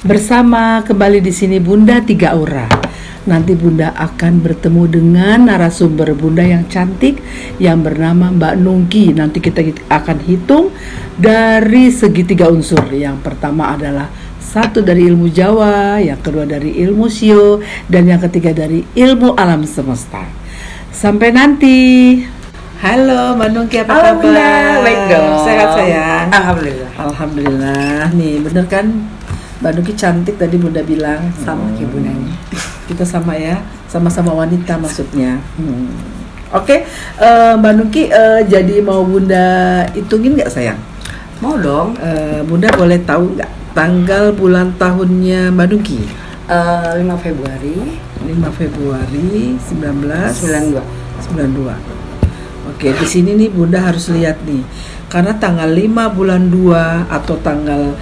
Bersama kembali di sini Bunda Tiga Aura. Nanti Bunda akan bertemu dengan narasumber Bunda yang cantik yang bernama Mbak Nungki. Nanti kita akan hitung dari segitiga unsur. Yang pertama adalah satu dari ilmu Jawa, yang kedua dari ilmu Sio, dan yang ketiga dari ilmu alam semesta. Sampai nanti. Halo Mbak Nungki, apa kabar? Alhamdulillah, baik dong. Sehat sayang? Alhamdulillah. Alhamdulillah. Nih bener kan Mbak Nungki cantik tadi Bunda bilang. Sama kayak bundanya. Kita sama ya, sama-sama wanita maksudnya. Oke, Mbak Nungki jadi mau Bunda hitungin nggak sayang? Mau dong. Bunda boleh tahu nggak tanggal bulan tahunnya Mbak Nungki? 5 Februari 5 Februari 1992. Oke, di sini nih Bunda harus lihat nih. Karena tanggal 5 bulan 2 atau tanggal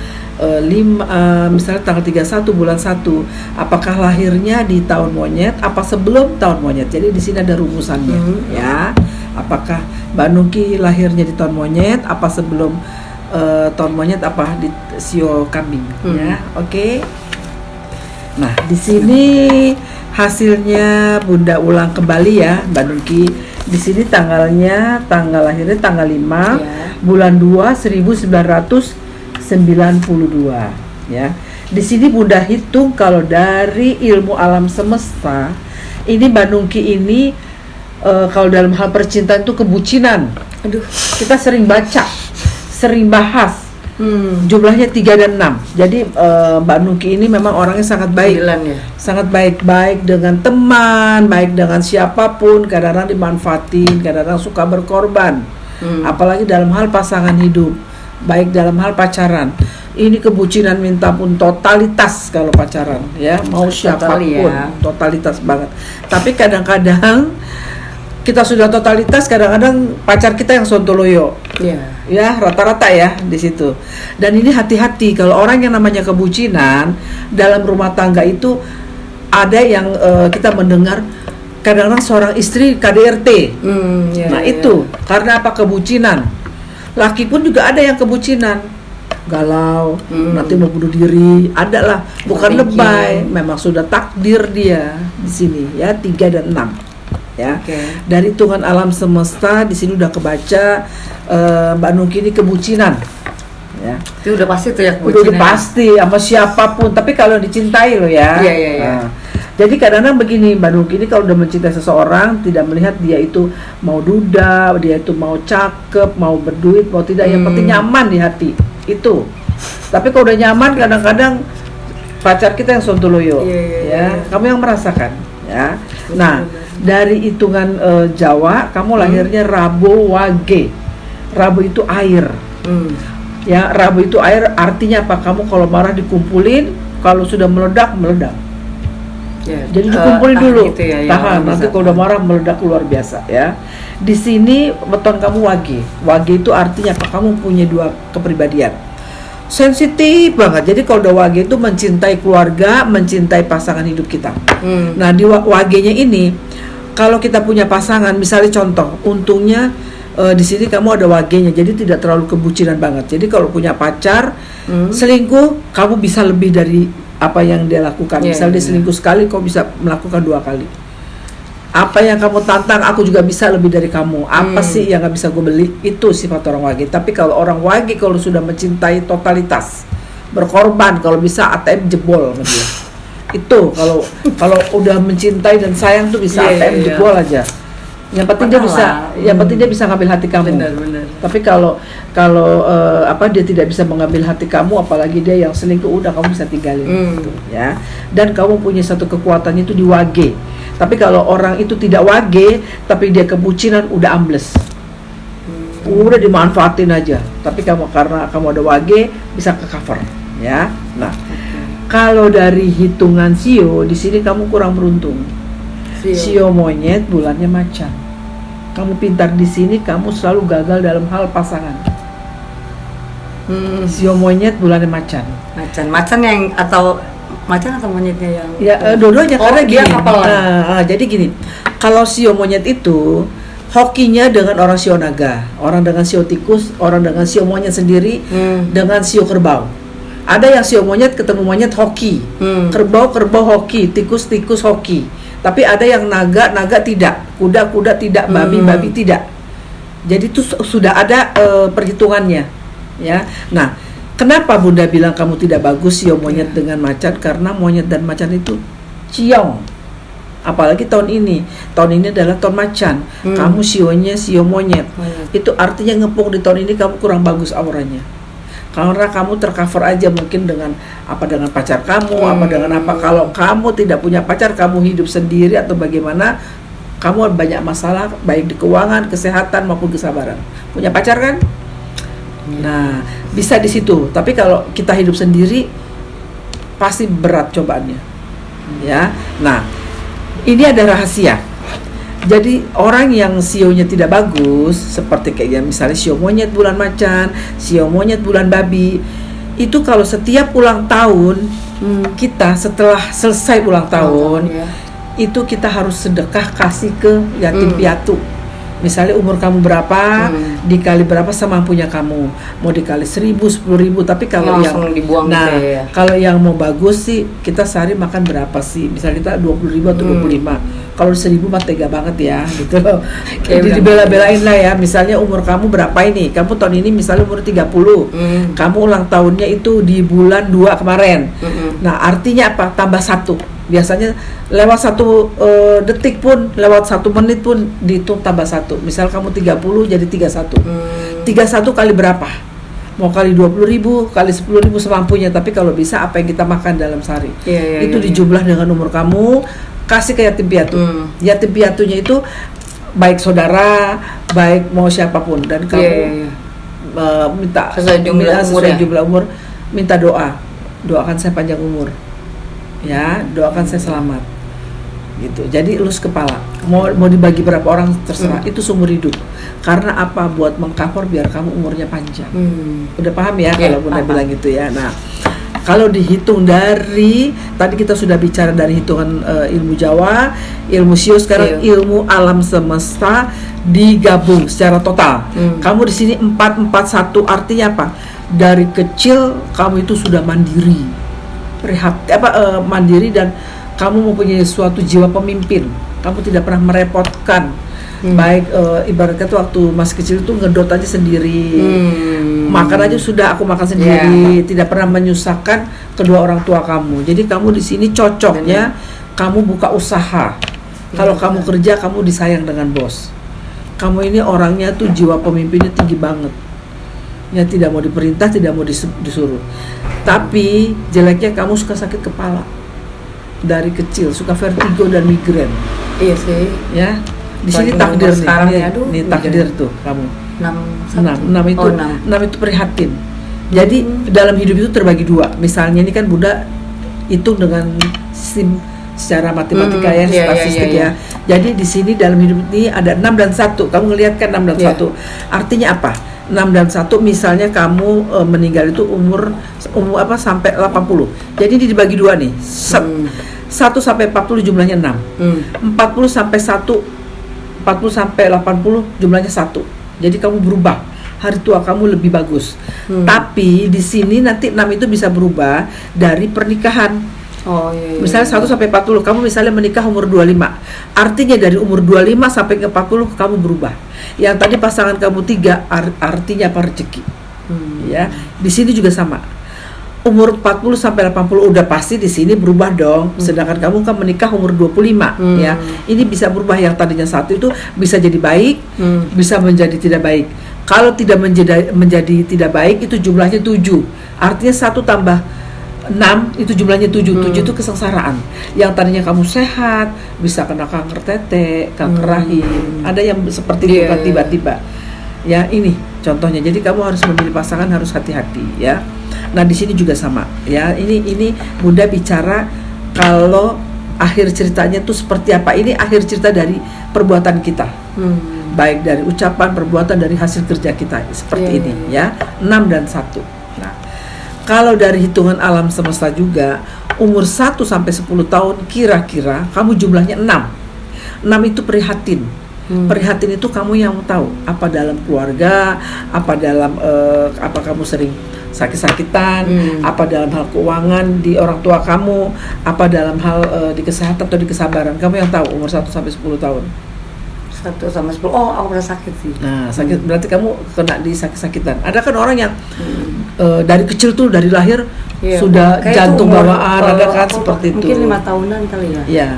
misalnya tanggal 31 bulan 1, apakah lahirnya di tahun monyet apa sebelum tahun monyet. Jadi di sini ada rumusannya ya. Apakah Mbak Nungki lahirnya di tahun monyet apa sebelum tahun monyet apa di sio kambing ya. Oke. Nah, di sini hasilnya Bunda ulang kembali ya Mbak Nungki. Di sini tanggal lahirnya tanggal 5 bulan 2 1992 ya. Di sini Bunda hitung kalau dari ilmu alam semesta ini Mbak Nungki ini kalau dalam hal percintaan itu kebucinan. Aduh, kita sering baca, sering bahas. Jumlahnya 3 dan 6. Jadi Mbak Nungki ini memang orangnya sangat baik. Ya? Sangat baik dengan teman, baik dengan siapapun, kadang-kadang dimanfaatin, kadang-kadang suka berkorban. Apalagi dalam hal pasangan hidup, baik dalam hal pacaran. Ini kebucinan minta pun totalitas kalau pacaran ya, mau siapapun, totalitas banget. Tapi kadang-kadang kita sudah totalitas, kadang-kadang pacar kita yang sontoloyo. Ya, rata-rata ya di situ. Dan ini hati-hati kalau orang yang namanya kebucinan dalam rumah tangga itu ada yang kita mendengar kadang-kadang seorang istri KDRT. Itu karena apa? Kebucinan. Laki pun juga ada yang kebucinan, galau, nanti mau bunuh diri, ada lah, bukan lebay, memang sudah takdir dia di sini ya, 3 dan 6. Ya, dari hitungan alam semesta di sini udah kebaca Mbak Nungki ini kebucinan, ya. Itu udah pasti tuh ya kebucinan. Udah pasti sama siapapun, tapi kalau dicintai loh ya. Iya. Jadi kadang-kadang begini Mbak Nungki ini kalau udah mencintai seseorang tidak melihat dia itu mau duda, dia itu mau cakep, mau berduit, mau tidak, yang penting nyaman di hati itu. Tapi kalau udah nyaman kadang-kadang pacar kita yang sontoloyo, ya. Kamu yang merasakan, ya. Nah, dari hitungan Jawa, kamu lahirnya Rabu Wage. Rabu itu air. Ya, Rabu itu air artinya apa? Kamu kalau marah dikumpulin, kalau sudah meledak. Jadi dikumpulin dulu. Tahan, nanti kalau udah marah meledak luar biasa ya. Di sini beton kamu Wage. Wage itu artinya apa? Kamu punya 2 kepribadian. Sensitif banget. Jadi kalau udah Wage itu mencintai keluarga, mencintai pasangan hidup kita. Nah, di Wage-nya ini kalau kita punya pasangan, misalnya contoh, untungnya di sini kamu ada Wage-nya, jadi tidak terlalu kebucinan banget. Jadi kalau punya pacar selingkuh, kamu bisa lebih dari apa yang dia lakukan. Misalnya dia selingkuh sekali, kau bisa melakukan 2 kali. Apa yang kamu tantang, aku juga bisa lebih dari kamu. Apa sih yang gak bisa gue beli? Itu sifat orang Wage. Tapi kalau orang Wage kalau sudah mencintai totalitas, berkorban, kalau bisa ATM jebol sama dia. Itu kalau udah mencintai dan sayang tuh bisa ATM jebol aja. Yang penting dia bisa ngambil hati kamu. Benar. Tapi kalau dia tidak bisa mengambil hati kamu, apalagi dia yang selingkuh, udah kamu bisa tinggalin gitu, ya. Dan kamu punya satu kekuatan itu di Wage. Tapi kalau orang itu tidak Wage, tapi dia kebucinan, udah ambles. Udah dimanfaatin aja. Tapi karena kamu ada Wage, bisa ke cover, ya. Nah, kalau dari hitungan Sio, di sini kamu kurang beruntung. Sio monyet, bulannya macan. Kamu pintar di sini, kamu selalu gagal dalam hal pasangan. Sio monyet, bulannya macan. Macan yang atau monyetnya yang? Ya, dua-duanya karena dia gini. kapalan. Jadi gini, kalau sio monyet itu hokinya dengan orang sio naga, orang dengan sio tikus, orang dengan sio monyet sendiri, dengan sio kerbau. Ada yang sio monyet ketemu monyet hoki, kerbau hoki, tikus hoki. Tapi ada yang naga tidak, kuda tidak, babi tidak. Jadi itu sudah ada perhitungannya, ya. Nah, kenapa Bunda bilang kamu tidak bagus sio monyet dengan macan? Karena monyet dan macan itu ciong. Apalagi tahun ini adalah tahun macan. Kamu sionya sio monyet. Itu artinya ngepung di tahun ini kamu kurang bagus auranya. Karena kamu tercover aja mungkin dengan pacar kamu, dengan apa. Kalau kamu tidak punya pacar, kamu hidup sendiri atau bagaimana, kamu banyak masalah baik di keuangan, kesehatan maupun kesabaran. Punya pacar kan? Nah, bisa di situ. Tapi kalau kita hidup sendiri pasti berat cobaannya. Ya. Nah, ini ada rahasia. Jadi orang yang sionya tidak bagus, seperti kayak misalnya sio monyet bulan macan, sio monyet bulan babi, itu kalau setiap ulang tahun kita setelah selesai ulang tahun, itu kita harus sedekah kasih ke yatim piatu. Misalnya umur kamu berapa, dikali berapa semampunya kamu. Mau dikali 1.000, 10.000, tapi kalau yang dibuang kalau yang mau bagus sih, kita sehari makan berapa sih? Misalnya kita 20.000 atau 25. Kalau 1.000 mah tega banget ya, gitu loh. Jadi dibela-belain lah ya. Misalnya umur kamu berapa ini? Kamu tahun ini misalnya umur 30. Kamu ulang tahunnya itu di bulan 2 kemarin. Nah, artinya apa? Tambah 1. Biasanya lewat 1 detik pun, lewat 1 menit pun dihitung tambah 1. Misal kamu 30 jadi 31. 31 kali berapa? Mau kali 20.000, kali 10.000 semampunya. Tapi kalau bisa apa yang kita makan dalam sehari, itu dijumlah dengan umur kamu, kasih ke yatim piatu. Yatim piatunya itu baik saudara, baik mau siapapun, dan kamu minta sesuai jumlah umur, minta doakan saya panjang umur. Ya, doakan saya selamat. Gitu. Jadi elus kepala. Mau dibagi berapa orang terserah. Itu seumur hidup. Karena apa? Buat mengcover biar kamu umurnya panjang. Udah paham ya kalau Bunda bilang gitu ya. Nah, kalau dihitung dari tadi kita sudah bicara dari hitungan ilmu Jawa, ilmu sio, sekarang ilmu alam semesta digabung secara total. Kamu di sini 441, artinya apa? Dari kecil kamu itu sudah mandiri. Mandiri, dan kamu mempunyai suatu jiwa pemimpin. Kamu tidak pernah merepotkan. Baik ibaratnya tuh waktu masih kecil itu ngedot aja sendiri. Makan aja sudah aku makan sendiri, tidak pernah menyusahkan kedua orang tua kamu. Jadi kamu di sini cocoknya kamu buka usaha. Kalau kamu kerja, kamu disayang dengan bos. Kamu ini orangnya tuh jiwa pemimpinnya tinggi banget. Ya, tidak mau diperintah, tidak mau disuruh. Tapi jeleknya kamu suka sakit kepala dari kecil, suka vertigo dan migrain. Iya sih. Ya, di sini takdir nih. Nih takdir tuh kamu. 6 itu prihatin. Jadi dalam hidup itu terbagi 2. Misalnya ini kan Bunda hitung dengan sistem secara matematika statistik ya. Jadi di sini dalam hidup ini ada 6 dan 1. Kamu ngelihat kan 6 dan 1. Artinya apa? 6 dan 1 misalnya kamu meninggal itu umur sampai 80. Jadi ini dibagi 2 nih. 1 sampai 40 jumlahnya 6. 40 sampai 80 jumlahnya 1. Jadi kamu berubah. Hari tua kamu lebih bagus. Tapi di sini nanti 6 itu bisa berubah dari pernikahan. Misalnya 1 sampai 40, kamu misalnya menikah umur 25. Artinya dari umur 25 sampai ke 40 kamu berubah. Yang tadi pasangan kamu 3 artinya apa? Rezeki. Ya, di sini juga sama. Umur 40 sampai 80 udah pasti di sini berubah dong. Sedangkan kamu kan menikah umur 25 ya. Ini bisa berubah, yang tadinya 1 itu bisa jadi baik, bisa menjadi tidak baik. Kalau tidak menjadi tidak baik itu jumlahnya 7. Artinya 1 tambah 6 itu jumlahnya 7. 7 itu kesengsaraan. Yang tadinya kamu sehat bisa kena kanker tete, kanker rahim. Ada yang seperti itu kan tiba-tiba. Ya, ini contohnya. Jadi kamu harus memilih pasangan, harus hati-hati ya. Nah, di sini juga sama ya. Ini Bunda bicara kalau akhir ceritanya tuh seperti apa. Ini akhir cerita dari perbuatan kita. Baik dari ucapan, perbuatan, dari hasil kerja kita seperti ini ya. 6 dan 1. Nah, kalau dari hitungan alam semesta juga, umur 1 sampai 10 tahun kira-kira kamu jumlahnya 6. 6 itu prihatin. Prihatin itu kamu yang tahu apa dalam keluarga, apa dalam apa kamu sering sakit-sakitan, apa dalam hal keuangan di orang tua kamu, apa dalam hal di kesehatan atau di kesabaran. Kamu yang tahu umur 1 sampai 10 tahun. 1 sampai 10. Oh, aku pernah sakit sih. Nah, sakit berarti kamu kena di sakit-sakitan. Ada kan orang yang dari kecil tuh, dari lahir sudah kayak jantung umur, bawaan, ada kan seperti itu. Mungkin 5 tahunan kali ya. Iya.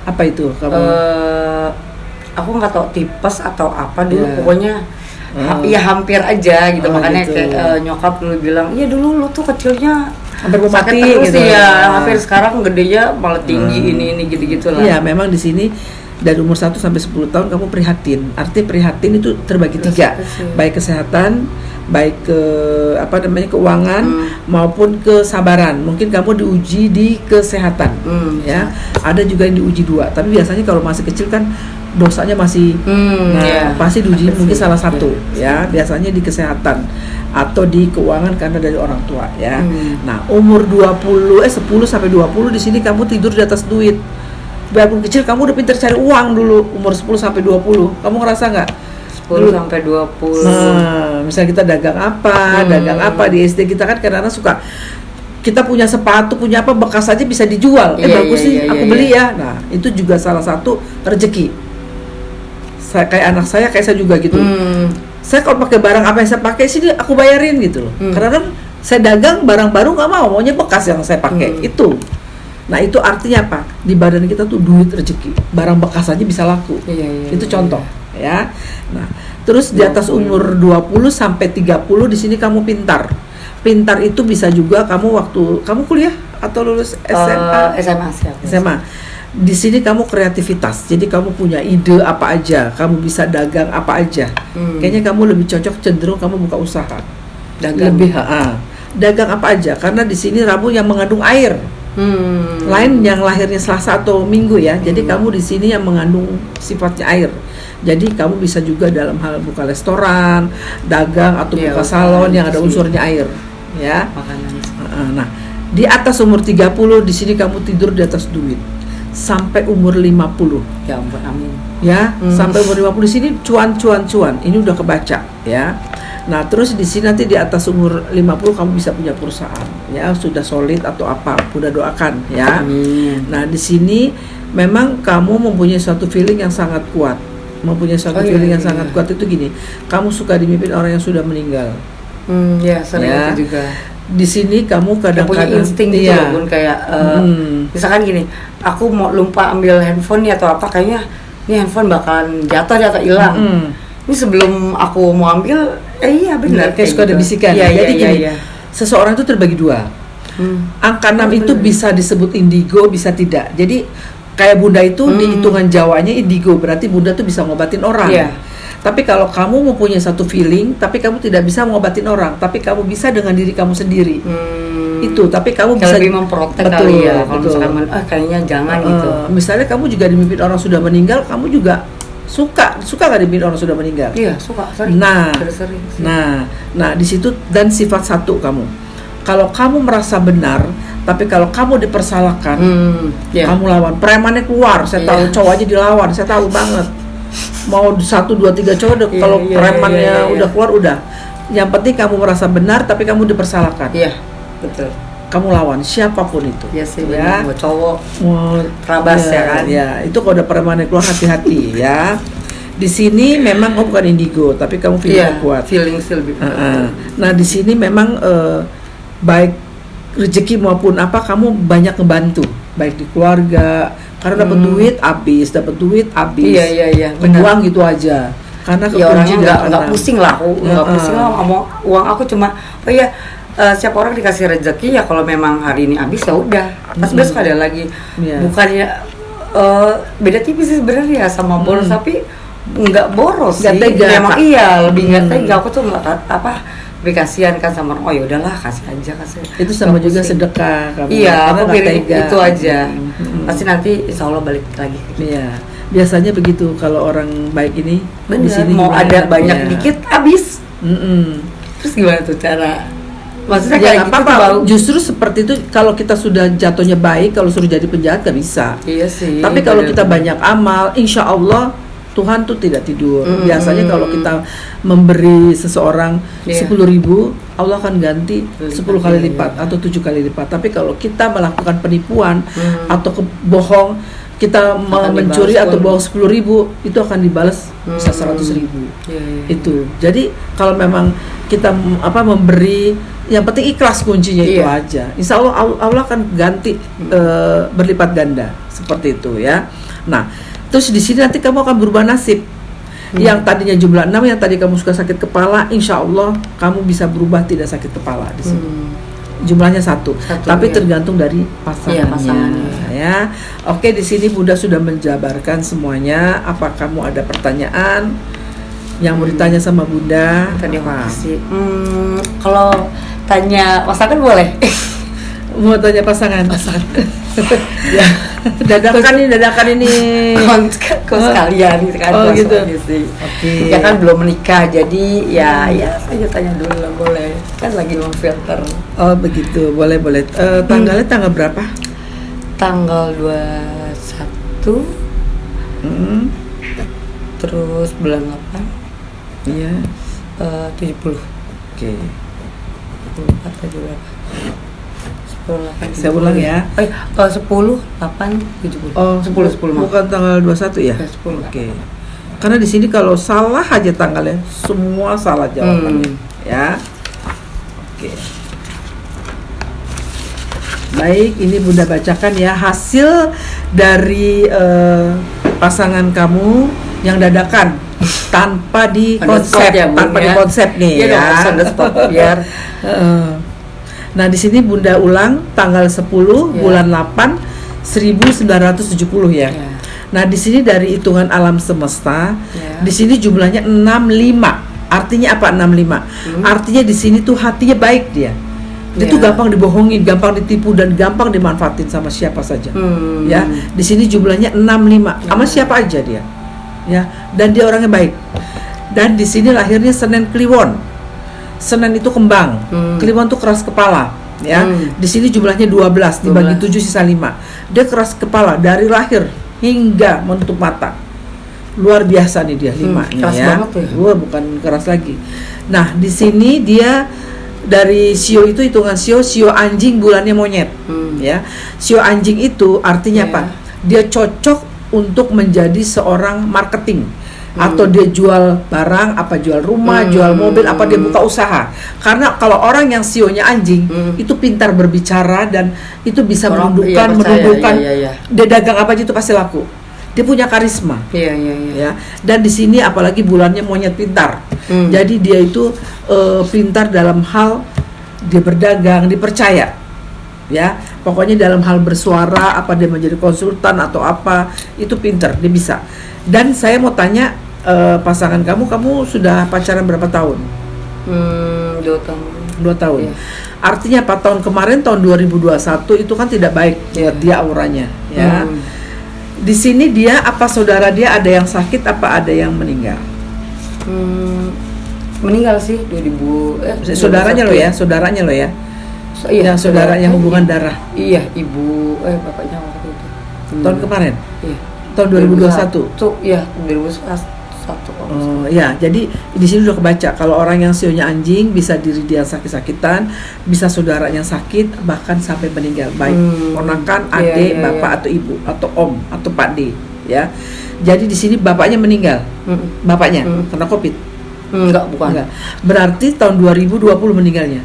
Apa itu kamu? Aku nggak tahu tipes atau apa dulu, pokoknya ya hampir aja gitu. Makanya gitu. kayak nyokap dulu bilang, iya dulu lu tuh kecilnya Hampir mau sakit mati terus gitu. ya, hampir sekarang gedenya malah tinggi ini gitu-gitu lah. Iya, memang di sini dari umur 1 sampai 10 tahun kamu prihatin. Arti prihatin itu terbagi 3, baik kesehatan, baik ke keuangan maupun kesabaran. Mungkin kamu diuji di kesehatan, ya. Ada juga yang diuji 2. Tapi biasanya kalau masih kecil kan dosanya masih, pasti diuji mungkin salah satu, ya. Biasanya di kesehatan atau di keuangan karena dari orang tua, ya. Nah, umur 10 sampai 20 di sini kamu tidur di atas duit. Biarpun kecil kamu udah pintar cari uang dulu umur 10 sampai 20. Kamu ngerasa nggak? 10 sampai 20. Nah, misalnya kita dagang apa di SD kita kan kadang-kadang suka kita punya sepatu, punya apa bekas aja bisa dijual. Bagus sih, aku beli ya. Nah, itu juga salah satu rezeki. Kayak anak saya, kayak saya juga gitu. Saya kalau pakai barang apa yang saya pakai sih aku bayarin gitu loh. Karena saya dagang barang baru nggak maunya bekas yang saya pakai itu. Nah, itu artinya apa? Di badan kita tuh duit rezeki. Barang bekas aja bisa laku. Itu contoh, ya. Nah, terus di atas umur 20 sampai 30 di sini kamu pintar. Pintar itu bisa juga kamu waktu kamu kuliah atau lulus SMA? SMA. Di sini kamu kreativitas. Jadi kamu punya ide apa aja, kamu bisa dagang apa aja. Kayaknya kamu lebih cocok cenderung kamu buka usaha. Dagang. Dagang apa aja karena di sini Rabu yang mengandung air. Lain yang lahirnya Selasa atau Minggu ya. Jadi kamu di sini yang mengandung sifatnya air. Jadi kamu bisa juga dalam hal buka restoran, dagang atau buka salon yang ada unsurnya air, ya. Nah, di atas umur 30 di sini kamu tidur di atas duit. Sampai umur 50. Ya ampun, amin. Ya, sampai umur 50 di sini cuan. Ini udah kebaca, ya. Nah, terus di sini nanti di atas umur 50 kamu bisa punya perusahaan, ya, sudah solid atau apa, udah doakan, ya. Nah, di sini memang kamu mempunyai suatu feeling yang sangat kuat. Yang sangat kuat itu gini, kamu suka dimimpin orang yang sudah meninggal. Sering itu juga. Di sini kamu kadang-kadang punya insting gitu loh, Bun, kayak misalkan gini, aku mau lupa ambil handphone nih atau apa, kayaknya ini handphone bakalan jatuh hilang. Ini sebelum aku mau ambil, iya benar. Kayak suka ada bisikan. Jadi gini, seseorang itu terbagi 2. Angka 6 itu bisa disebut indigo, bisa tidak. Jadi kayak Bunda itu di hitungan Jawanya indigo, berarti Bunda tuh bisa ngobatin orang. Tapi kalau kamu mempunyai satu feeling, tapi kamu tidak bisa ngobatin orang, tapi kamu bisa dengan diri kamu sendiri. Itu, tapi kamu bisa lebih memprotek kali ya. Kalau misalkan kayaknya jangan gitu. Misalnya kamu juga dimimpin orang sudah meninggal, kamu juga suka nggak dimimpin orang sudah meninggal? Iya, suka. Sering. Nah, di situ dan sifat satu kamu. Kalau kamu merasa benar, tapi kalau kamu dipersalahkan, kamu lawan. Premannya keluar, saya tahu cowok aja dilawan, saya tahu banget. Mau 1, 2, 3 cowok, kalau premannya udah keluar udah. Yang penting kamu merasa benar, tapi kamu dipersalahkan. Iya, betul. Kamu lawan siapapun itu. Iya sih, mau cowok, rabas ya kan. Ya, itu kalau udah premannya keluar hati-hati ya. Di sini memang bukan indigo, tapi kamu feeling kuat. Feeling still lebih kuat. Nah, di sini memang baik rezeki maupun apa kamu banyak ngebantu, baik di keluarga. Karena dapat duit habis. Iya. Uang gitu aja. Karena orangnya nggak pusing lah, nggak pusing lah ngomong uang aku cuma setiap orang dikasih rezeki ya, kalau memang hari ini habis ya udah, pas besok ada lagi. Bukannya beda tipis sih sebenarnya sama boros, tapi nggak boros sih. Tega, memang lebih nggak tega. Aku tuh nggak lebih kasihan kan sama orang. Oh ya udahlah, kasih. Itu sama juga sedekah kamu. Iya, aku pilih itu aja. Pasti nanti insya Allah balik lagi. Iya. Biasanya begitu kalau orang baik ini. Bener, di sini mau ada banyak dikit habis. Terus gimana tuh cara? Maksudnya kayak apa-apa. Justru seperti itu, kalau kita sudah jatuhnya baik, kalau suruh jadi penjahat gak bisa. Iya sih. Tapi kalau kita banyak amal, insya Allah Tuhan tuh tidak tidur. Biasanya kalau kita memberi seseorang 10.000, Allah akan ganti 10 kali lipat atau 7 kali lipat. Tapi kalau kita melakukan penipuan atau bohong, kita mencuri atau bohong 10.000, itu akan dibalas bisa 100.000. Itu. Jadi kalau memang kita memberi, yang penting ikhlas kuncinya itu aja. Insya Allah Allah akan ganti berlipat ganda seperti itu ya. Nah, terus di sini nanti kamu akan berubah nasib. Yang tadinya jumlah 6, yang tadi kamu suka sakit kepala, insya Allah kamu bisa berubah tidak sakit kepala di sini. Jumlahnya satu tapi tergantung dari pasangannya. Ya. Oke, di sini Bunda sudah menjabarkan semuanya. Apa kamu ada pertanyaan yang mau ditanya sama Bunda? Terima kasih. Kalau tanya pasangan boleh? Mau tanya pasangan. Ya. dadakan ini kok sekalian kan. Oh gitu. Oke. Ya kan belum menikah, jadi ya saya tanya dulu lah, boleh. Kan lagi memfilter. Oh begitu, boleh. Tanggalnya tanggal berapa? Tanggal 21. Terus bulan 8. Iya. 70. Oke. 24 atau berapa? 10, 8, saya ulang ya. 10, 8, 70. Oh, 10. Bukan tanggal 21 ya? 10. Oke. Karena di sini kalau salah aja tanggalnya, semua salah jawabannya. Ya. Oke. Baik, ini Bunda bacakan ya hasil dari pasangan kamu yang dadakan tanpa di konsep, tanpa di konsep nih ya. Biar nah, di sini Bunda ulang tanggal 10 bulan 8 1970 ya. Nah, di sini dari hitungan alam semesta, di sini jumlahnya 65. Artinya apa 65? Artinya di sini tuh hatinya baik dia. Dia tuh gampang dibohongin, gampang ditipu dan gampang dimanfaatin sama siapa saja. Ya, di sini jumlahnya 65. Sama siapa aja dia. Ya, dan dia orangnya baik. Dan di sini lahirnya Senin Kliwon. Senin itu kembang, Kliwon tuh keras kepala, ya. Di sini jumlahnya 12 dibagi 7 sisa 5. Dia keras kepala dari lahir hingga menutup mata. Luar biasa nih dia 5-nya keras ya. Banget ya. Wah, bukan keras lagi. Nah, di sini dia dari sio itu hitungan sio anjing bulannya monyet. Ya. Sio anjing itu artinya apa? Dia cocok untuk menjadi seorang marketing. Atau dia jual barang, apa jual rumah, jual mobil, apa dia buka usaha. Karena kalau orang yang sionya anjing itu pintar berbicara dan itu bisa menundukkan. Dia dagang apa aja itu pasti laku. Dia punya karisma. Ya. Dan di sini apalagi bulannya monyet pintar. Jadi dia itu pintar dalam hal dia berdagang, dipercaya. Ya, pokoknya dalam hal bersuara, apa dia menjadi konsultan atau apa, itu pintar, dia bisa. Dan saya mau tanya pasangan kamu sudah pacaran berapa tahun? 2 tahun. 2 tahun. Ya. Artinya 4 tahun kemarin, tahun 2021 itu kan tidak baik buat dia auranya, ya. Di sini dia apa saudara dia ada yang sakit apa ada yang meninggal? Meninggal sih 2000. Saudaranya lo ya, saudaranya lo ya. Yang saudara yang hubungan darah. Iya, ibu bapaknya waktu itu. Tahun kemarin? Iya. Tahun 2021. Iya, 2021. Oh ya, jadi di sini udah kebaca kalau orang yang sionya anjing bisa diri dia sakit-sakitan, bisa saudara yang sakit bahkan sampai meninggal, baik ponakan, adik, bapak atau ibu atau om atau Pak D, ya. Jadi di sini bapaknya meninggal. Bapaknya kena Covid. Bukan. Berarti tahun 2020 meninggalnya.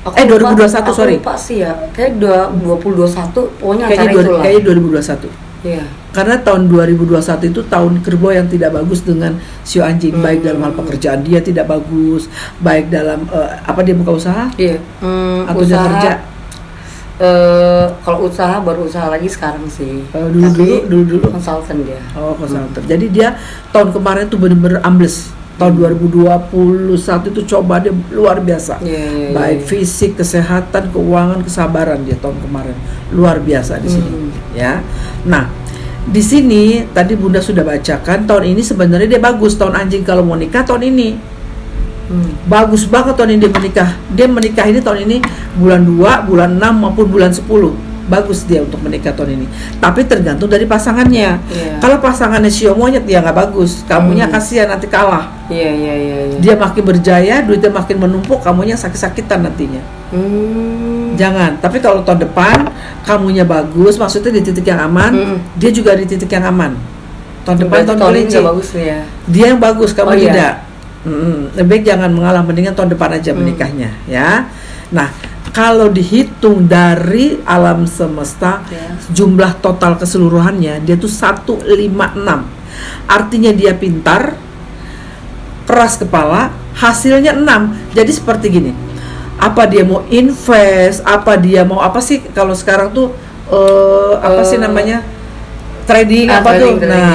2021 sorry. Lupa sih ya. Kayak 2021 pokoknya kayaknya 2021. Iya. Karena tahun 2021 itu tahun kerbau yang tidak bagus dengan sio anjing, baik dalam hal pekerjaan dia tidak bagus, baik dalam apa dia buka usaha? Iya. Atau dia kerja? Kalau usaha baru usaha lagi sekarang sih. Dulu konsultan dia. Oh, konsultan. Jadi dia tahun kemarin tuh benar-benar ambles. Tahun 2021 itu coba dia luar biasa. Baik fisik, kesehatan, keuangan, kesabaran dia tahun kemarin. Luar biasa di sini. Ya. Nah, di sini tadi Bunda sudah bacakan tahun ini sebenarnya dia bagus, tahun anjing kalau mau nikah tahun ini. Bagus banget tahun ini dia menikah. Dia menikah ini tahun ini bulan 2, bulan 6 maupun bulan 10. bagus dia untuk menikah tahun ini. Tapi tergantung dari pasangannya. Iya. Kalau pasangannya sio monyet ya nggak bagus. Kamunya kasihan nanti kalah. Iya. Dia makin berjaya, duitnya makin menumpuk, kamunya sakit-sakitan nantinya. Jangan. Tapi kalau tahun depan kamunya bagus, maksudnya di titik yang aman, dia juga di titik yang aman. Tahun depan tahun kelinci. Bagus ya. Dia yang bagus, kamu tidak. Lebih baik jangan mengalah, mendingan tahun depan aja menikahnya, ya. Nah, kalau dihitung dari alam semesta, jumlah total keseluruhannya dia tuh 156. Artinya dia pintar, keras kepala, hasilnya 6. Jadi seperti gini. Apa dia mau invest, apa dia mau apa sih kalau sekarang tuh apa sih namanya? Trading apa tuh? Nah,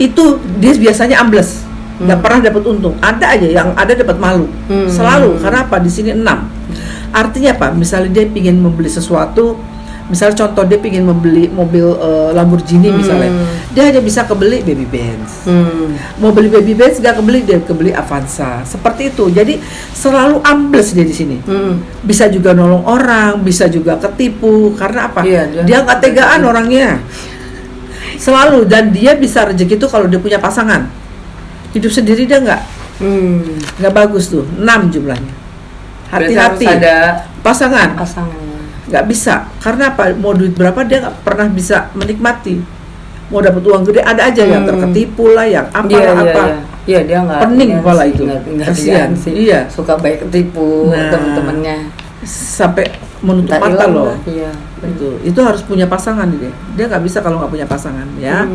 itu dia biasanya ambles. Nggak pernah dapat untung. Ada aja yang ada dapat malu. Selalu. Karena apa? Di sini 6. Artinya apa? Misalnya dia ingin membeli sesuatu, misalnya contoh dia ingin membeli mobil Lamborghini misalnya, dia hanya bisa kebeli baby Benz. Mau beli baby Benz nggak kebeli, dia kebeli Avanza. Seperti itu. Jadi selalu ambles dia di sini. Bisa juga nolong orang, bisa juga ketipu. Karena apa? Dia nggak tegaan orangnya. Selalu. Dan dia bisa rezeki itu kalau dia punya pasangan. Hidup sendiri dia nggak bagus tuh. 6 jumlahnya. Hati-hati. Ada pasangan. Nggak bisa. Karena apa? Mau duit berapa dia nggak pernah bisa menikmati. Mau dapat uang gede ada aja yang terketipu lah, yang apa. Iya, dia nggak. Pening kepala itu. Kasihan sih. Iya. Suka baik ketipu teman-temannya. Sampai menutup mata loh. Iya. Itu harus punya pasangan dia nggak bisa kalau nggak punya pasangan, ya.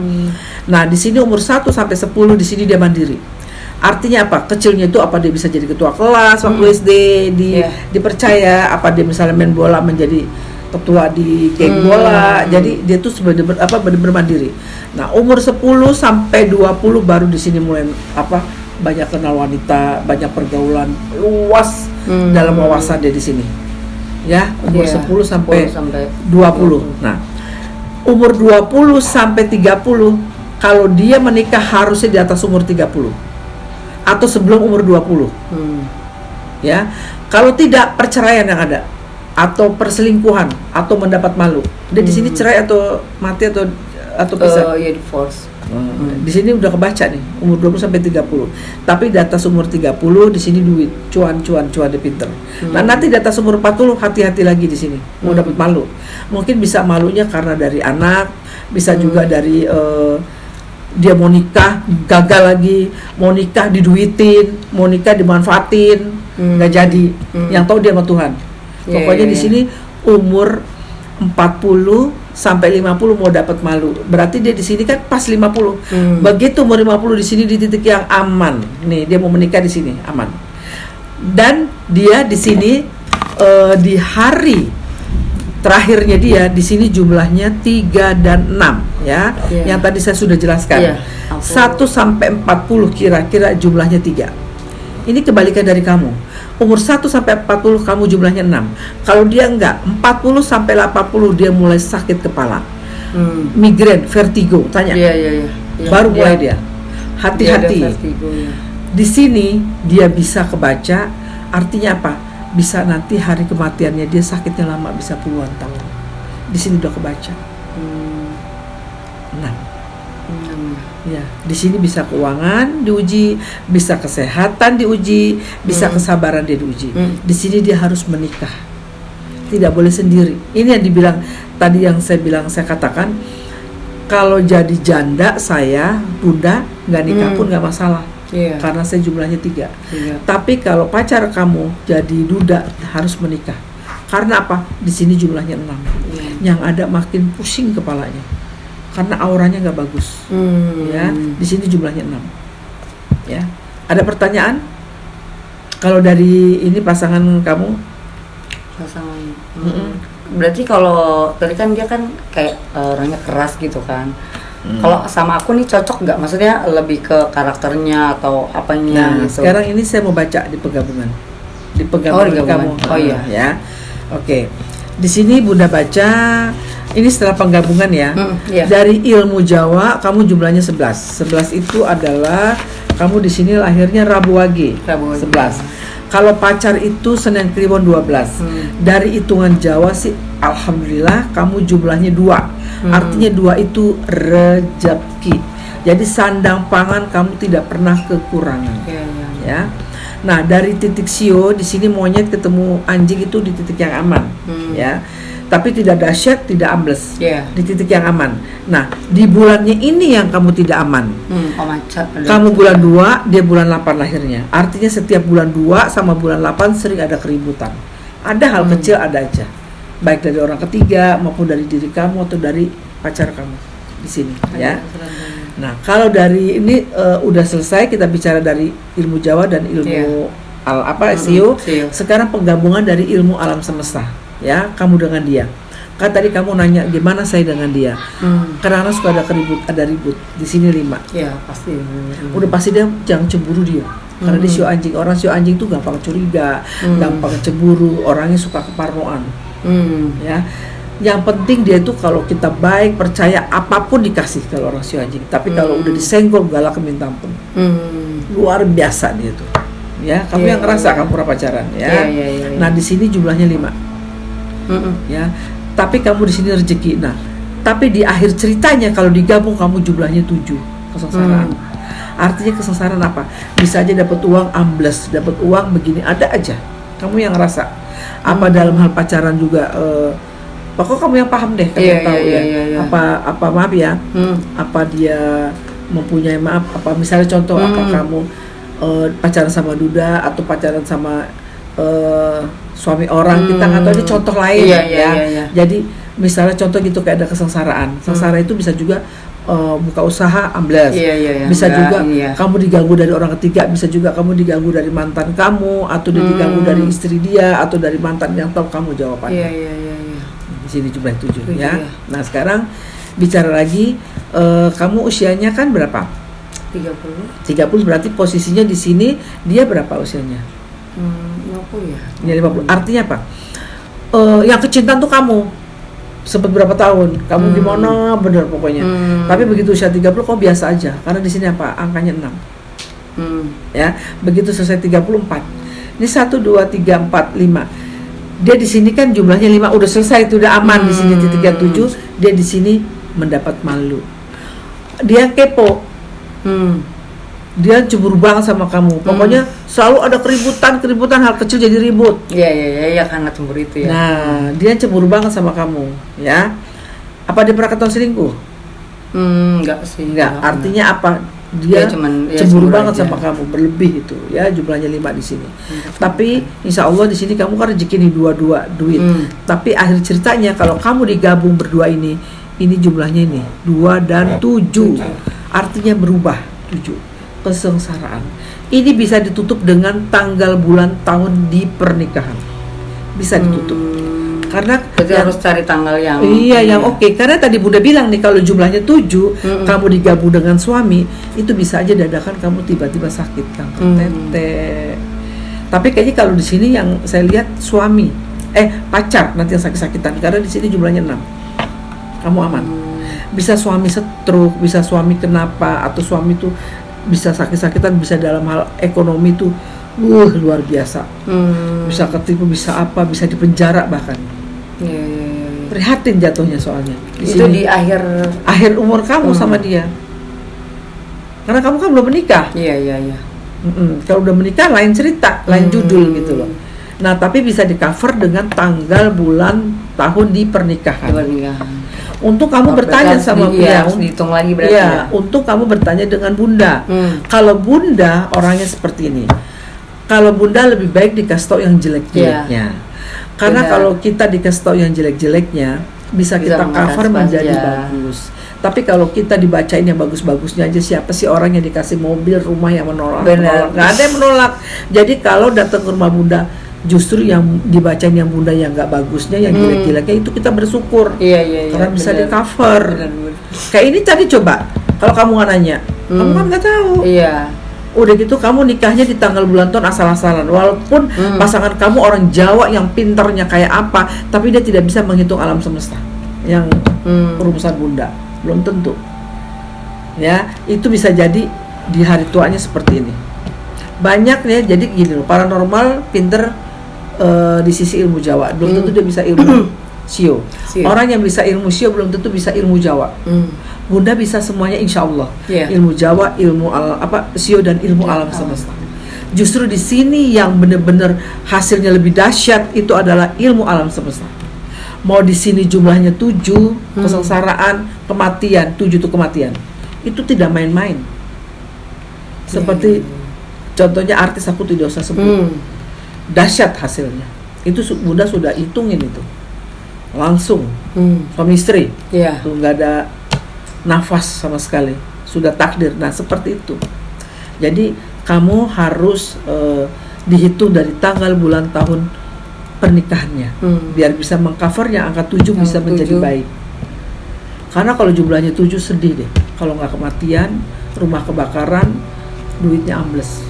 Nah, di sini umur 1 sampai 10 di sini dia mandiri. Artinya apa? Kecilnya itu apa dia bisa jadi ketua kelas waktu SD, dipercaya, apa dia misalnya main bola menjadi ketua di geng bola. Jadi dia tuh benar-benar mandiri. Nah, umur 10 sampai 20 baru di sini mulai banyak kenal wanita, banyak pergaulan, luas dalam wawasan dia di sini. Ya, umur 10 sampai 20. Nah, umur 20 sampai 30 kalau dia menikah harusnya di atas umur 30 atau sebelum umur 20. Ya. Kalau tidak, perceraian yang ada atau perselingkuhan atau mendapat malu. Dia di sini cerai atau mati atau pisah. Divorce. Di sini udah kebaca nih umur 20 sampai 30. Tapi di atas umur 30 di sini duit, cuan dia pinter. Nah, nanti di atas umur 40 hati-hati lagi di sini. Mau dapat malu. Mungkin bisa malunya karena dari anak, bisa juga dari dia mau nikah gagal lagi, mau nikah diduitin, mau nikah dimanfaatin, nggak jadi. Yang tahu dia sama Tuhan. Pokoknya di sini umur 40 sampai 50 mau dapat malu. Berarti dia di sini kan pas 50. Begitu umur 50 di sini di titik yang aman. Nih, dia mau menikah di sini aman. Dan dia di sini di hari terakhirnya dia di sini jumlahnya 3 dan 6 ya. Yang tadi saya sudah jelaskan. 1 sampai 40 kira-kira jumlahnya 3. Ini kebalikan dari kamu. Umur 1 sampai 40 kamu jumlahnya 6. Kalau dia enggak, 40 sampai 80 dia mulai sakit kepala. Migrain, vertigo, tanya. Baru mulai dia. Hati-hati. Di sini dia bisa kebaca, artinya apa? Bisa nanti hari kematiannya dia sakitnya lama, bisa puluhan tahun. Di sini udah kebaca. 6. Ya, di sini bisa keuangan diuji, bisa kesehatan diuji, bisa kesabaran dia diuji. Di sini dia harus menikah, tidak boleh sendiri. Ini yang dibilang tadi, yang saya katakan, kalau jadi janda saya, bunda nggak nikah pun nggak masalah, karena saya jumlahnya 3. Tapi kalau pacar kamu jadi duda harus menikah, karena apa? Di sini jumlahnya 6. Yang ada makin pusing kepalanya. Karena auranya nggak bagus, ya. Di sini jumlahnya 6, ya. Ada pertanyaan? Kalau dari ini pasangan kamu? Berarti kalau tadi kan dia kan kayak orangnya keras gitu kan. Kalau sama aku nih cocok nggak? Maksudnya lebih ke karakternya atau apanya? Nah, gitu. Sekarang ini saya mau baca di penggabungan. Di penggabungan kamu. Oh iya. Ya. Oke. Di sini Bunda baca. Ini setelah penggabungan ya. Dari ilmu Jawa kamu jumlahnya 11. 11 itu adalah kamu di sini lahirnya Rabu Wage. 11. Kalau pacar itu Senin Kliwon 12. Dari hitungan Jawa sih alhamdulillah kamu jumlahnya 2. Artinya 2 itu rezeki. Jadi sandang pangan kamu tidak pernah kekurangan. Ya. Nah, dari titik sio di sini monyet ketemu anjing itu di titik yang aman, ya. Tapi tidak dahsyat, tidak ambles. Di titik yang aman. Nah, di bulannya ini yang kamu tidak aman. Kamu bulan 2, dia bulan 8 lahirnya. Artinya setiap bulan 2 sama bulan 8 sering ada keributan. Ada hal kecil ada aja. Baik dari orang ketiga maupun dari diri kamu atau dari pacar kamu di sini, ya. Nah, kalau dari ini udah selesai kita bicara dari ilmu Jawa dan ilmu SEO. Sekarang penggabungan dari ilmu alam semesta, ya, kamu dengan dia. Kan tadi kamu nanya gimana saya dengan dia. Karena suka ada ribut. Di sini 5. Ya, pasti. Udah pasti dia jangan cemburu dia. Karena dia sio anjing. Orang sio anjing tuh gampang curiga, gampang cemburu, orangnya suka keparnoan. Ya. Yang penting dia itu kalau kita baik, percaya, apapun dikasih kalau orang sio anjing. Tapi kalau udah disenggol galak minta ampun. Luar biasa dia tuh. Ya, kamu yang ngerasa kamu pernah pacaran, ya. Nah, di sini jumlahnya 5. Ya. Tapi kamu di sini rezeki. Nah, tapi di akhir ceritanya kalau digabung kamu jumlahnya 7. Kesengsaraan. Artinya kesengsaraan apa? Bisa aja dapat uang ambles, dapat uang begini, ada aja. Kamu yang ngerasa. Apa dalam hal pacaran juga pokok kamu yang paham deh, kamu tahu ya. Apa maaf ya, apa dia mempunyai apa misalnya contoh apa kamu pacaran sama duda atau pacaran sama suami orang, kita nggak tahu, ini contoh lain ya. Jadi misalnya contoh gitu kayak ada kesengsaraan. Sengsara itu bisa juga buka usaha ambles, bisa juga kamu diganggu dari orang ketiga, bisa juga kamu diganggu dari mantan kamu atau diganggu dari istri dia atau dari mantan yang tahu kamu jawabannya. Di sini jumlah 7 ya. Nah, sekarang bicara lagi, kamu usianya kan berapa? 30 berarti posisinya di sini dia berapa usianya? 50 ya. Ya 50. Artinya apa? Yang kecintaan tuh kamu. Sempat berapa tahun? Kamu gimana? Bener pokoknya. Tapi begitu usia 30 kok biasa aja. Karena di sini apa? Angkanya 6. Ya, begitu selesai 34. Ini 1 2 3 4 5. Dia di sini kan jumlahnya 5, udah selesai itu, udah aman. Di sini titiknya 7, dia di sini mendapat malu. Dia kepo. Dia cemburu banget sama kamu. Pokoknya selalu ada keributan hal kecil jadi ribut. Iya karena cemburu itu ya. Nah, dia cemburu banget sama kamu, ya. Apa dia pernah ketahuan selingkuh? Enggak sih. Enggak. Artinya apa? Dia cemburu banget sama kamu, berlebih itu, ya, jumlahnya 5 di sini. Tapi insya Allah di sini kamu kan rezeki nih 2 duit. Tapi akhir ceritanya kalau kamu digabung berdua ini jumlahnya ini 2 dan 7. Artinya berubah 7. Kesengsaraan. Ini bisa ditutup dengan tanggal, bulan, tahun di pernikahan. Bisa ditutup. Karena harus cari tanggal yang yang oke. Karena tadi Bunda bilang nih kalau jumlahnya 7, kamu digabung dengan suami, itu bisa aja dadakan kamu tiba-tiba sakit kanker tete. Tapi kayaknya kalau di sini yang saya lihat suami, pacar nanti yang sakit-sakitan. Karena di sini jumlahnya 6. Kamu aman. Bisa suami stroke, bisa suami kenapa, atau suami tuh bisa sakit-sakitan, bisa dalam hal ekonomi tuh luar biasa. Bisa ketipu, bisa apa, bisa dipenjara bahkan. Prihatin jatuhnya soalnya. Itu di akhir umur kamu sama dia. Karena kamu kan belum menikah. Iya. Kalau udah menikah lain cerita, lain judul gitu loh. Nah, tapi bisa di-cover dengan tanggal, bulan, tahun di pernikahan. Untuk kamu bertanya sama Bunda, dihitung lagi berarti ya. Untuk kamu bertanya dengan Bunda. Kalau Bunda orangnya seperti ini. Kalau Bunda lebih baik dikasih tau yang jelek-jeleknya. Karena kalau kita dikasih tau yang jelek-jeleknya, bisa kita cover menjadi bagus. Tapi kalau kita dibacain yang bagus-bagusnya aja, siapa sih orang yang dikasih mobil, rumah yang menolak? Nggak ada yang menolak. Jadi kalau datang ke rumah Bunda, justru yang dibacain yang Bunda yang nggak bagusnya, yang jelek-jeleknya itu kita bersyukur. Karena bisa di cover. Kayak ini tadi coba, kalau kamu nggak nanya, kamu kan nggak tahu. Udah gitu kamu nikahnya di tanggal bulan tahun asal-asalan. Walaupun pasangan kamu orang Jawa yang pinternya kayak apa, tapi dia tidak bisa menghitung alam semesta yang perumusan Bunda. Belum tentu. Ya, itu bisa jadi di hari tuanya seperti ini. banyak ya. Jadi gini loh, paranormal pinter di sisi ilmu Jawa, belum tentu dia bisa ilmu sio. Orang yang bisa ilmu sio belum tentu bisa ilmu Jawa. Bunda bisa semuanya insya Allah. Ilmu Jawa, ilmu sio dan ilmu alam semesta. Justru di sini yang benar-benar hasilnya lebih dahsyat itu adalah ilmu alam semesta. Mau di sini jumlahnya 7, kesengsaraan, kematian, 7 itu kematian. Itu tidak main-main. Seperti contohnya artis Aku Tidak Usah Sebut. Dahsyat hasilnya. Itu Bunda sudah hitungin itu. Langsung. Suami istri. Tuh nggak ada nafas sama sekali. Sudah takdir. Nah, seperti itu. Jadi kamu harus dihitung dari tanggal, bulan, tahun pernikahannya, biar bisa mengcover yang angka 7 bisa menjadi baik. Karena kalau jumlahnya 7 sedih deh. Kalau nggak kematian, rumah kebakaran, duitnya ambles,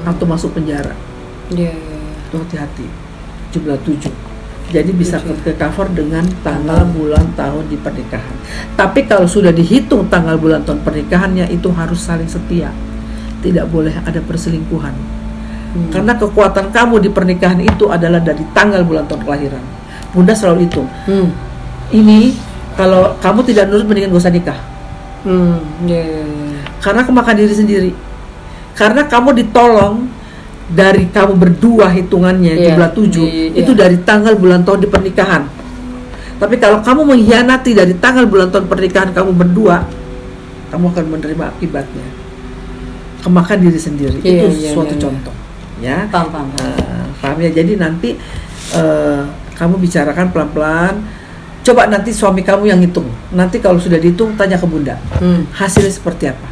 atau masuk penjara. Tuh hati-hati. Jumlah 7. Jadi bisa ke cover dengan tanggal, bulan, tahun di pernikahan. Tapi kalau sudah dihitung tanggal, bulan, tahun pernikahannya, itu harus saling setia. Tidak boleh ada perselingkuhan. Karena kekuatan kamu di pernikahan itu adalah dari tanggal, bulan, tahun kelahiran. Bunda selalu hitung. Ini kalau kamu tidak nurut, mendingan gak usah nikah. Karena kemakan diri sendiri. Karena kamu ditolong dari kamu berdua hitungannya jumlah 7 itu dari tanggal, bulan, tahun di pernikahan. Tapi kalau kamu mengkhianati dari tanggal, bulan, tahun pernikahan kamu berdua, kamu akan menerima akibatnya. Kemakan diri sendiri. Itu suatu contoh. Ya, paham ya. Jadi nanti kamu bicarakan pelan-pelan. Coba nanti suami kamu yang hitung. Nanti kalau sudah dihitung, tanya ke Bunda, hasilnya seperti apa.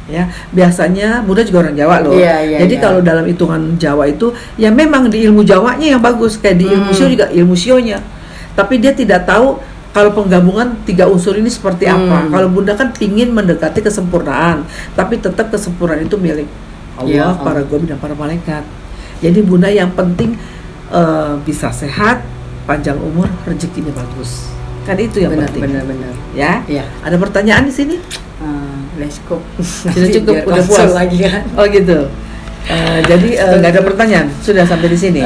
Ya, biasanya Bunda juga orang Jawa loh. Jadi kalau dalam hitungan Jawa itu, ya memang di ilmu Jawanya yang bagus, kayak di ilmu sio juga ilmu sionya. Tapi dia tidak tahu kalau penggabungan 3 unsur ini seperti apa. Kalau Bunda kan ingin mendekati kesempurnaan, tapi tetap kesempurnaan itu milik Allah, para gobi dan para malaikat. Jadi Bunda yang penting bisa sehat, panjang umur, rezekinya bagus. Kan itu yang penting. Benar. Ya? Ada pertanyaan di sini? Udah cukup. Sudah cukup, udah puas lagi kan? Oh gitu. Jadi nggak ada pertanyaan, sudah sampai di sini.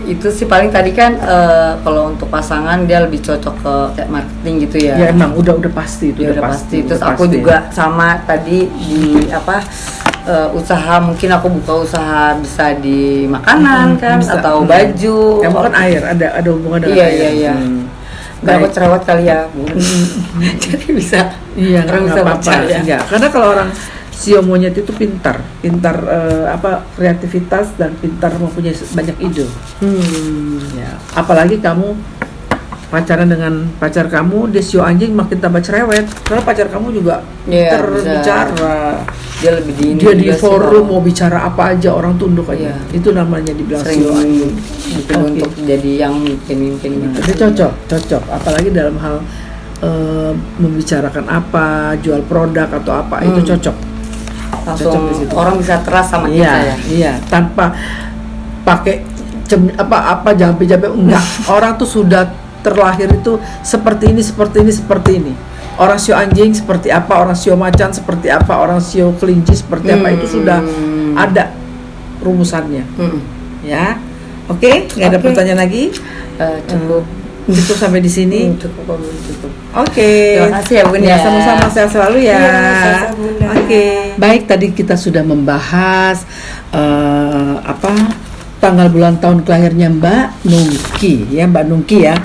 Itu sih paling tadi kan kalau untuk pasangan dia lebih cocok ke kayak marketing gitu ya. Ya emang udah pasti itu. Udah pasti. Terus aku juga sama tadi di usaha, mungkin aku buka usaha bisa di makanan kan, bisa. Atau baju. Kamu kan air, ada hubungan dengan air. Iya. Berapa cerewet kali ya, Bu. Jadi bisa. Iya, orang bisa percaya. Enggak, karena kalau orang sio monyet itu pintar kreativitas dan pintar mempunyai banyak ide. Ya, apalagi kamu pacaran dengan pacar kamu, dia sio anjing, makin tambah cerewet. Karena pacar kamu juga terbicara. Dia lebih di forum mau bicara apa aja orang tunduk aja. Itu namanya dibilang sio anjing. Untuk jadi yang mimpin Itu cocok. Apalagi dalam hal membicarakan apa, jual produk atau apa, itu cocok. Langsung orang bisa teras sama kita ya. Iya, tanpa pakai jampe-jampe enggak. Orang tuh sudah terlahir itu seperti ini. Orang sio anjing seperti apa, orang sio macan seperti apa, orang sio kelinci seperti apa, itu sudah ada rumusannya. Ya. Oke, nggak ada pertanyaan lagi? Cukup sampai di sini. Cukup. Oke. Terima kasih ya Bun ya. Sama-sama, sehat selalu ya. Oke. Baik, tadi kita sudah membahas tanggal, bulan, tahun kelahirnya Mbak Nungki ya.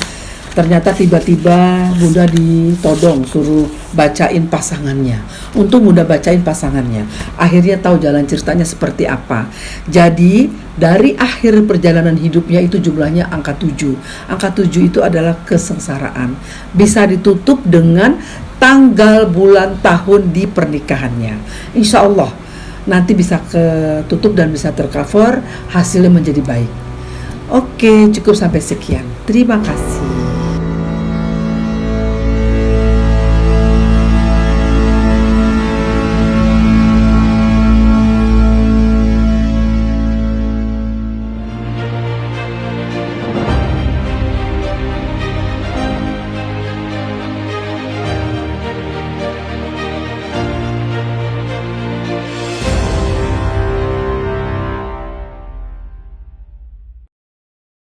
Ternyata tiba-tiba Bunda ditodong suruh bacain pasangannya. Untung Bunda bacain pasangannya. Akhirnya tahu jalan ceritanya seperti apa. Jadi dari akhir perjalanan hidupnya itu jumlahnya angka 7. Angka 7 itu adalah kesengsaraan. Bisa ditutup dengan tanggal, bulan, tahun di pernikahannya. Insya Allah nanti bisa ketutup dan bisa tercover, hasilnya menjadi baik. Oke, cukup sampai sekian. Terima kasih.